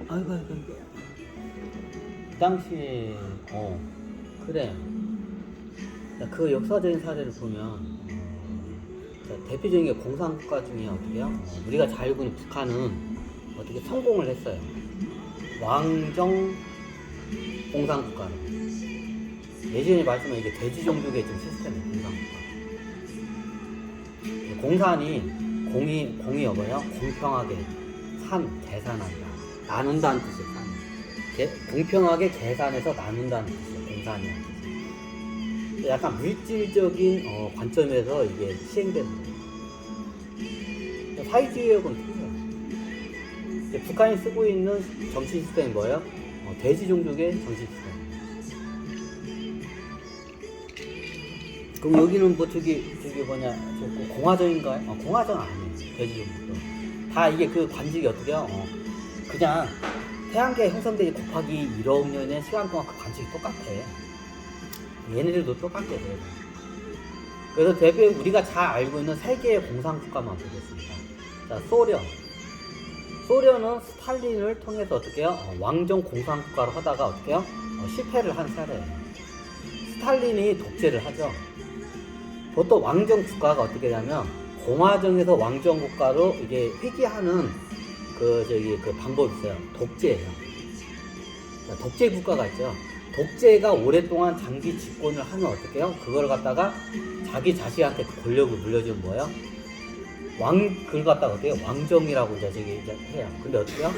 아이고, 아이고, 아이고. 그 당시에, 그래. 자, 그 역사적인 사례를 보면, 자, 대표적인 게 공산국가 중에 어떻게요? 우리가 잘 알고 있는 북한은 어떻게 성공을 했어요. 왕정 공산국가로. 예전에 말씀한 이게 돼지종족의 좀 시스템이에요, 공산국가. 공산이, 공이 뭐예요? 공평하게 계산한다. 나눈다는 뜻이에요, 공평하게 계산해서 나눈다는 뜻이에요, 공산이라는 뜻이. 약간 물질적인 관점에서 이게 시행되는 거예요. 사회주의하고는 틀려요. 북한이 쓰고 있는 정치 시스템이 뭐예요? 돼지 종족의 정치 시스템. 그럼 여기는 뭐 저기 뭐냐, 공화정인가요? 공화정 아니에요. 돼지 종족도. 다 이게 그 관직이 어떻게요? 그냥 태양계 형성되기 곱하기 1억 년의 시간 동안 그 관측이 똑같아. 얘네들도 똑같게 돼요. 그래서 대표 우리가 잘 알고 있는 세계의 공산국가만 보겠습니다. 자, 소련은 스탈린을 통해서 어떻게 해요? 왕정 공산국가로 하다가 어떻게 해요? 실패를 한 사례예요. 스탈린이 독재를 하죠. 보통 왕정 국가가 어떻게 되냐면 공화정에서 왕정 국가로 이게 회귀하는 그 방법이 있어요. 독재예요. 독재 국가가 있죠. 독재가 오랫동안 장기 집권을 하면 어떻게 해요? 그걸 갖다가 자기 자식한테 그 권력을 물려주면 뭐예요? 그걸 갖다가 어떻게 해요? 왕정이라고 이제 해요. 근데 어떻게 해요?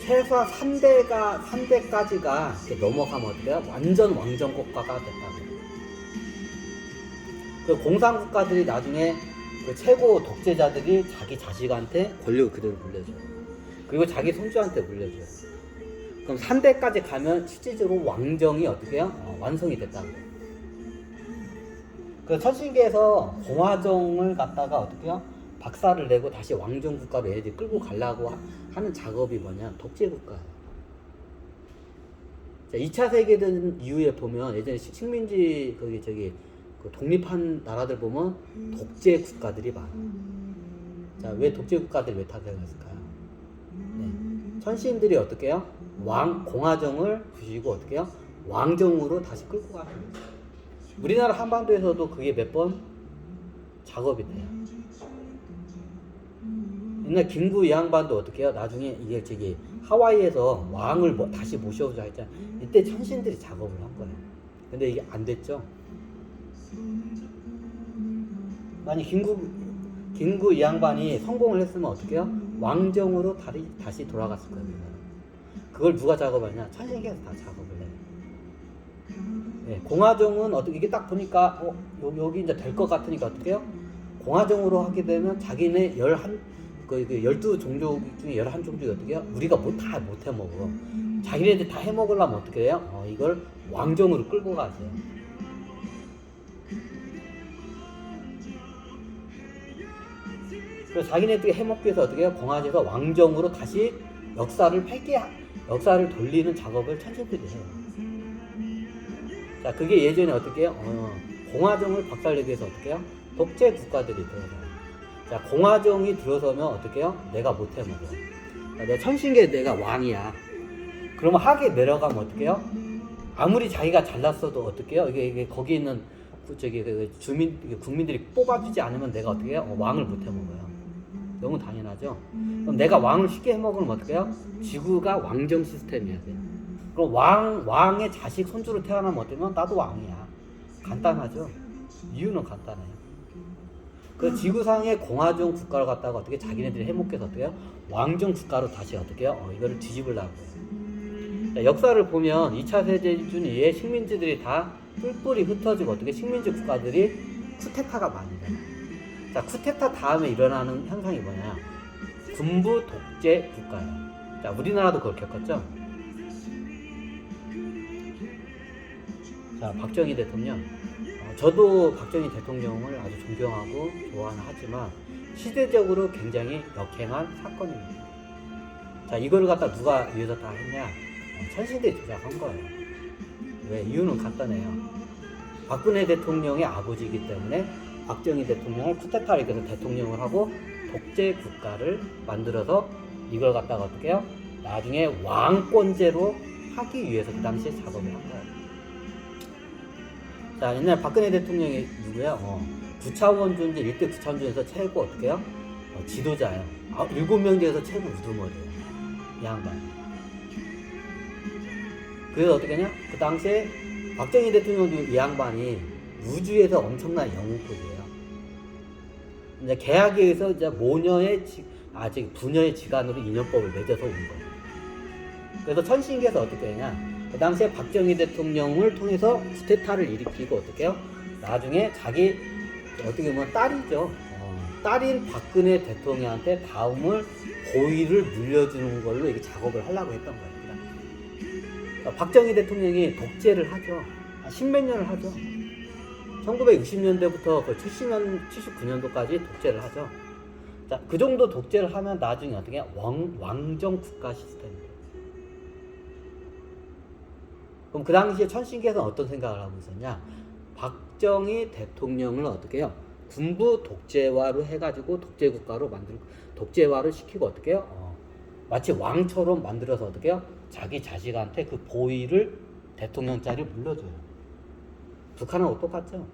최소한 3대까지가 넘어가면 어떻게 해요? 완전 왕정 국가가 됐다고. 그 공산국가들이 나중에 그 최고 독재자들이 자기 자식한테 권력을 그대로 물려줘요. 그리고 자기 손주한테 물려줘요. 그럼 3대까지 가면 실질적으로 왕정이 어떻게 해요? 완성이 됐다는 거예요. 그 천신계에서 공화정을 갖다가 어떻게 해요? 박살을 내고 다시 왕정 국가로 얘네들이 끌고 가려고 하는 작업이 뭐냐? 독재 국가예요. 자, 2차 세계대전 이후에 보면 예전에 식민지 그 독립한 나라들 보면 독재 국가들이 많아요. 자, 왜 독재 국가들이 왜 탄생했을까요? 네. 천신들이 어떻게 해요? 공화정을 부시고 어떻게 해요? 왕정으로 다시 끌고 가는 거예요. 우리나라 한반도에서도 그게 몇 번 작업이 돼요. 옛날 김구 이 양반도 어떻게 해요? 나중에 이게 하와이에서 왕을 다시 모셔오자 했잖아요. 이때 천신들이 작업을 한 거예요. 근데 이게 안 됐죠. 만약 김구 이 양반이 성공을 했으면 어떻게 해요? 왕정으로 다시 돌아갔을 거예요. 그걸 누가 작업하냐? 천신계에서 다 작업을 해요. 네, 공화정은 어떻게 이게 딱 보니까 여기 이제 될 것 같으니까 어떻게 해요? 공화정으로 하게 되면 자기네 12종족 중에 11종족이 어떻게 해요? 우리가 다 못 해먹어. 자기네들 다 해먹으려면 어떻게 해요? 이걸 왕정으로 끌고 가세요. 그래서 자기네들이 해먹기 위해서 어떻게 해요? 공화제에서 왕정으로 다시 역사를 돌리는 작업을 천신들이 해요. 자, 그게 예전에 어떻게 해요? 공화정을 박살내기 위해서 어떻게 해요? 독재 국가들이 들어서요. 자, 공화정이 들어서면 어떻게 해요? 내가 못 해먹어. 내 천신계 내가 왕이야. 그러면 하게 내려가면 어떻게 해요? 아무리 자기가 잘났어도 어떻게 해요? 이게 거기 있는 국민들이 뽑아주지 않으면 내가 어떻게 해요? 왕을 못 해먹어요. 너무 당연하죠? 그럼 내가 왕을 쉽게 해먹으면 어떻게 해요? 지구가 왕정 시스템이어야 돼요. 그럼 왕의 자식 손주로 태어나면 어떠면 나도 왕이야. 간단하죠? 이유는 간단해요. 그 지구상의 공화정 국가를 갖다가 어떻게 자기네들이 해먹게서 어떻게 해요? 왕정 국가로 다시 어떻게 해요? 이거를 뒤집으려고 해요. 자, 역사를 보면 2차 세계대전 이후에 식민지들이 다 뿔뿔이 흩어지고 어떻게 식민지 국가들이 쿠데타가 많이 일어나요. 자, 쿠데타 다음에 일어나는 현상이 뭐냐? 군부 독재 국가예요. 자, 우리나라도 그걸 겪었죠? 자, 박정희 대통령. 저도 박정희 대통령을 아주 존경하고 좋아하는 하지만 시대적으로 굉장히 역행한 사건입니다. 자, 이거를 갖다 누가 위해서 다 했냐? 천신들이 조작한 거예요. 왜? 이유는 간단해요. 박근혜 대통령의 아버지이기 때문에 박정희 대통령을 쿠데타를 일으켜서 대통령을 하고 독재 국가를 만들어서 이걸 갖다가 어떻게 해요? 나중에 왕권제로 하기 위해서 그 당시에 작업을 한 거예요. 자, 옛날 박근혜 대통령이 누구야? 구차원주인데 일대 구차원주에서 최고 어떻게요? 지도자예요. 7명 중에서 최고 우두머리예요. 이 양반. 그래서 어떻게 하냐? 그 당시에 박정희 대통령도 이 양반이 우주에서 엄청난 영웅급이에요. 이제 계약에 의해서 이제 모녀의 부녀의 지간으로 인연법을 맺어서 온 거예요. 그래서 천신기에서 어떻게 했냐? 그 당시에 박정희 대통령을 통해서 쿠데타를 일으키고 어떻게 해요? 나중에 자기 어떻게 보면 딸이죠. 딸인 박근혜 대통령한테 다음을 고위를 물려주는 걸로 이게 작업을 하려고 했던 거예요. 그러니까 박정희 대통령이 독재를 하죠. 10몇 년을 하죠. 1960년대부터 79년도까지 독재를 하죠. 자, 그 정도 독재를 하면 나중에 어떻게 왕정 국가 시스템이에요. 그럼 그 당시에 천신기에서는 어떤 생각을 하고 있었냐? 박정희 대통령을 어떻게 해요? 군부 독재화로 해가지고 독재국가로 만들고 독재화를 시키고 어떻게 해요? 마치 왕처럼 만들어서 어떻게 해요? 자기 자식한테 그 보위를 대통령 자리를 물려줘요. 북한은 똑같죠.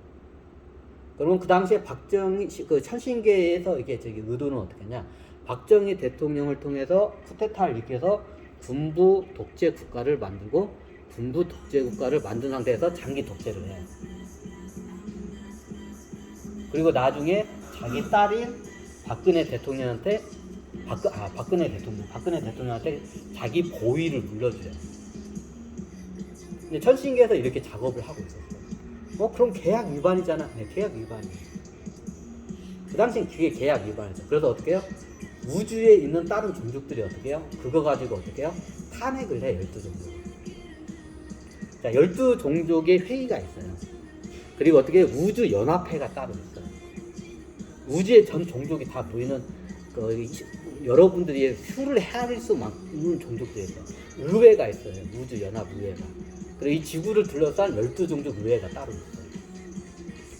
그러면 그 당시에 박정희 그 천신계에서 이게 의도는 어떻게 했냐? 박정희 대통령을 통해서 쿠데타를 일으켜서 군부 독재 국가를 만들고 군부 독재 국가를 만든 상태에서 장기 독재를 해요. 그리고 나중에 자기 딸인 박근혜 대통령한테 박근혜 대통령한테 자기 보위를 물려줘요. 근데 천신계에서 이렇게 작업을 하고 있었어요. 그럼 계약 위반이잖아. 네, 계약 위반이에요. 그 당시엔 그게 계약 위반이죠. 그래서 어떻게 해요? 우주에 있는 다른 종족들이 어떻게 해요? 그거 가지고 어떻게 해요? 탄핵을 해, 12종족을. 자, 12종족의 회의가 있어요. 그리고 어떻게 해요? 우주연합회가 따로 있어요. 우주의 전 종족이 다 모이는 여러분들이 휴를 헤아릴 수 있는 종족들이 있어요. 의회가 있어요. 우주연합의회가. 그리고 이 지구를 둘러싼 12종족 의회가 따로 있어요.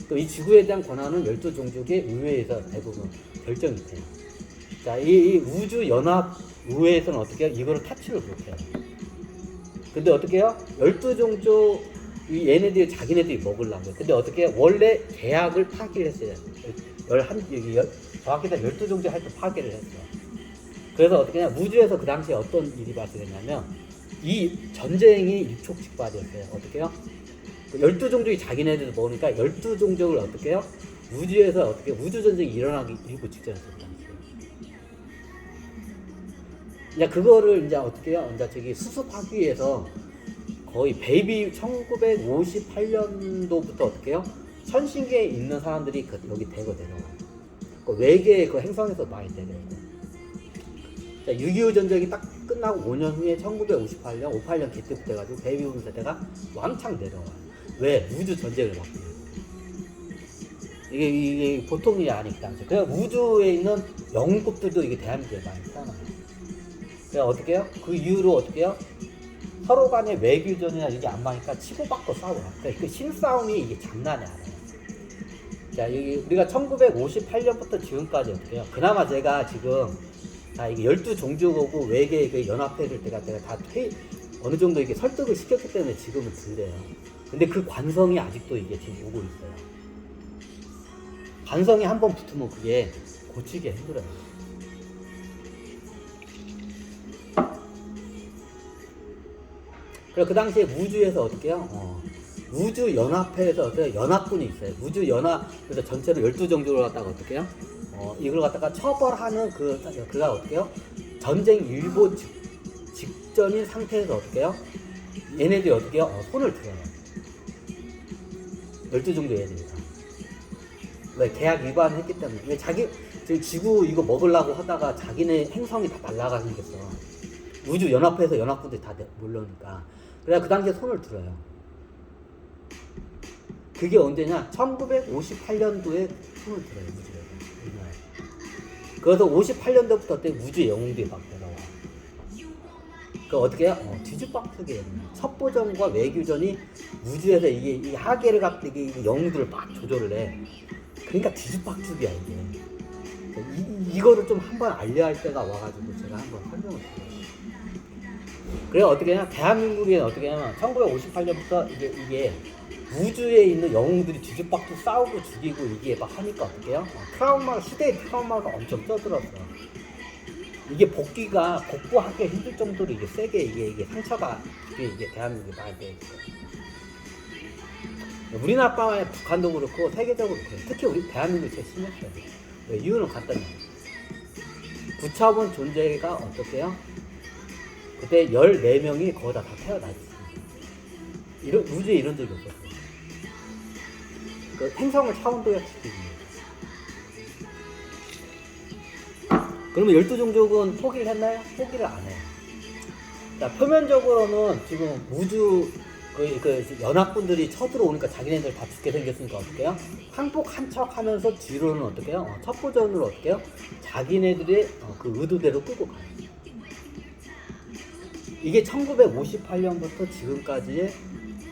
또 이 지구에 대한 권한은 12종족의 의회에서 대부분 결정이 돼요. 자, 이 우주연합의회에서는 어떻게 해요? 이거를 타치를 못해요. 근데 어떻게 해요? 12종족, 얘네들이 자기네들이 먹으려고 해요. 근데 어떻게 해요? 원래 계약을 파기를 했어요. 정확히 12종족 할 때 파기를 했어요. 그래서 어떻게 하냐? 우주에서 그 당시에 어떤 일이 발생했냐면, 이 전쟁이 일촉즉발이었어요. 어떻게 해요? 12종족이 자기네들 먹으니까 12종족을 어떻게 해요? 우주에서 어떻게 우주전쟁이 일어나기 일부 직전이었어요. 이제 그거를 이제 어떻게 해요? 이제 수습하기 위해서 거의 1958년도부터 어떻게 해요? 천신계에 있는 사람들이 여기 대거 내려와요. 외계의 그 행성에서 많이 내려오고. 6.25 전쟁이 딱 끝나고 5년 후에 1958년, 58년 그때부터 해가지고 베이비붐 세대가 왕창 내려와요. 왜? 우주 전쟁을 받고. 이게 보통 일이 아니까. 그래서 우주에 있는 영웅급들도 이게 대한민국에 많이 태어나요. 그래서 어떻게 해요? 그 이후로 어떻게 해요? 서로 간의 외교전이나 이게 안 맞으니까 치고받고 싸워요. 그러니까 그 신싸움이 이게 장난이 아니에요. 자, 우리가 1958년부터 지금까지 어떻게 해요? 그나마 제가 지금 이게 12종족하고 외계 그 연합회를 제가 다 어느 정도 이렇게 설득을 시켰기 때문에 지금은 덜해요. 근데 그 관성이 아직도 이게 지금 오고 있어요. 관성이 한번 붙으면 그게 고치기 힘들어요. 그래서 그 당시에 우주에서 어떻게 해요? 우주연합회에서 어떻게 연합군이 있어요. 우주연합, 그래서 전체로 12종족을 갖다가 어떻게 해요? 이걸 갖다가 처벌하는 그가 어떻게 해요? 전쟁 일보 직전인 상태에서 어떻게 해요? 얘네들이 어떻게 해요? 손을 들어요. 12종족 얘네들이. 왜? 계약 위반했기 때문에. 왜? 지구 이거 먹으려고 하다가 자기네 행성이 다 날아가 생겼어. 우주연합회에서 연합군들이 다 몰려오니까. 그래서 그 당시에 손을 들어요. 그게 언제냐? 1958년도에 손을 들어요, 우주에. 그래서 58년도부터 어때? 우주의 영웅들이 막 내려와. 그 어떻게 해요? 뒤죽박죽이에요. 첩보전과 외교전이 우주에서 이 하계를 갖고 이게 영웅들을 막 조절을 해. 그러니까 뒤죽박죽이야, 이게. 이거를 좀 한번 알려야 할 때가 와가지고 제가 한번 설명을 드려요. 그래 어떻게 하냐? 대한민국에 어떻게 하냐면 1958년부터 이게 우주에 있는 영웅들이 뒤죽박죽 싸우고 죽이고 이게 막 하니까 어떻게 해요? 트라우마, 시대의 트라우마가 엄청 떠들었어. 이게 복구하기 힘들 정도로 이게 세게 이게 상처가 이게 대한민국에 많이 돼 있어요. 우리나라뿐만 북한도 그렇고 세계적으로 그렇고 특히 우리 대한민국이 제일 심했어요. 왜? 이유는 간단해요. 구차원 존재가 어떻게 해요? 그때 14명이 거의 다 태어났지. 우주에 이런 적이 없었어요. 그 행성을 차원도약시키기 위해서. 그러면 12종족은 포기를 했나요? 포기를 안 해요. 자, 표면적으로는 지금 우주 그 연합군들이 쳐들어오니까 자기네들 다 죽게 생겼으니까 어떻게 해요? 항복한 척 하면서 뒤로는 어떻게 해요? 첩보전으로 어떻게 해요? 자기네들의 그 의도대로 끌고 가요. 이게 1958년부터 지금까지의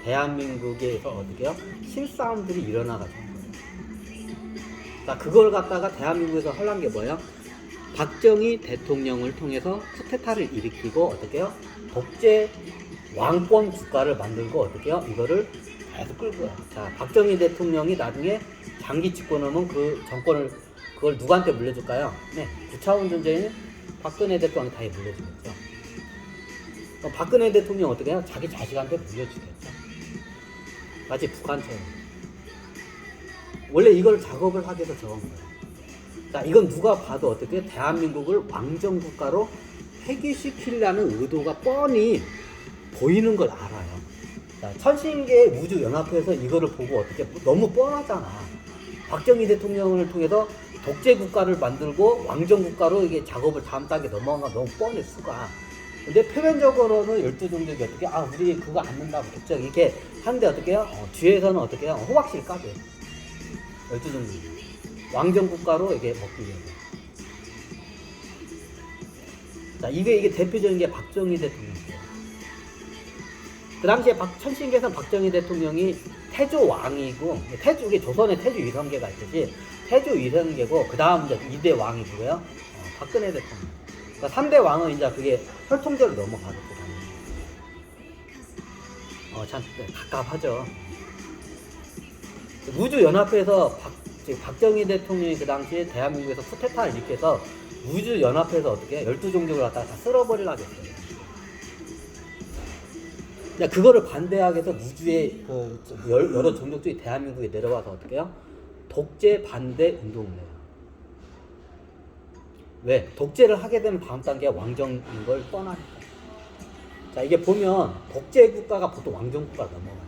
대한민국에서 어떻게 해요? 실싸움들이 일어나가지고 한 거예요. 자, 그걸 갖다가 대한민국에서 하려는 게 뭐예요? 박정희 대통령을 통해서 쿠데타를 일으키고 어떻게 해요? 독재 왕권 국가를 만들고 어떻게 해요? 이거를 계속 끌고 가요. 자, 박정희 대통령이 나중에 장기 집권하면 그 정권을 그걸 누구한테 물려줄까요? 네, 9차원 존재인 박근혜 대통령한테 다 물려주겠죠. 그럼 박근혜 대통령 어떻게 해요? 자기 자식한테 물려주겠죠. 마치 북한처럼. 원래 이걸 작업을 하기 위해서 적은 거예요. 자, 이건 누가 봐도 어떻게 대한민국을 왕정국가로 폐기시키려는 의도가 뻔히 보이는 걸 알아요. 자, 천신계 우주연합회에서 이거를 보고 어떻게 너무 뻔하잖아. 박정희 대통령을 통해서 독재국가를 만들고 왕정국가로 이게 작업을 다음 단계 넘어간 건 너무 뻔해 수가. 근데 표면적으로는 12종족이 어떻게 우리 그거 안 된다고 독재 이렇게 하는데 어떻게 해요? 뒤에서는 어떻게 해요? 호박씨를 까줘요. 12종족이 왕정국가로 이게 먹기 위해서. 자, 이게 대표적인 게 박정희 대통령이에요. 그 당시에 천신계에서는 박정희 대통령이 태조 왕이고, 이게 조선의 태조 위성계가 있듯이 태조 위성계고, 그 다음 이제 2대 왕이 누구예요? 박근혜 대통령. 그러니까 3대 왕은 이제 그게 혈통제로 넘어가죠. 참 갑갑하죠. 우주연합회에서 박정희 대통령이 그 당시에 대한민국에서 쿠데타를 일으켜서 우주연합회에서 어떻게 12종족을 갖다가 다 쓸어버리려고 했어요. 그거를 반대하기 위해서 우주의 여러 종족들이 대한민국에 내려와서 어떻게 해요? 독재 반대 운동을 해요. 왜? 독재를 하게 되면 다음 단계가 왕정인 걸 뻔하니까. 자, 이게 보면 독재 국가가 보통 왕정 국가로 넘어가요.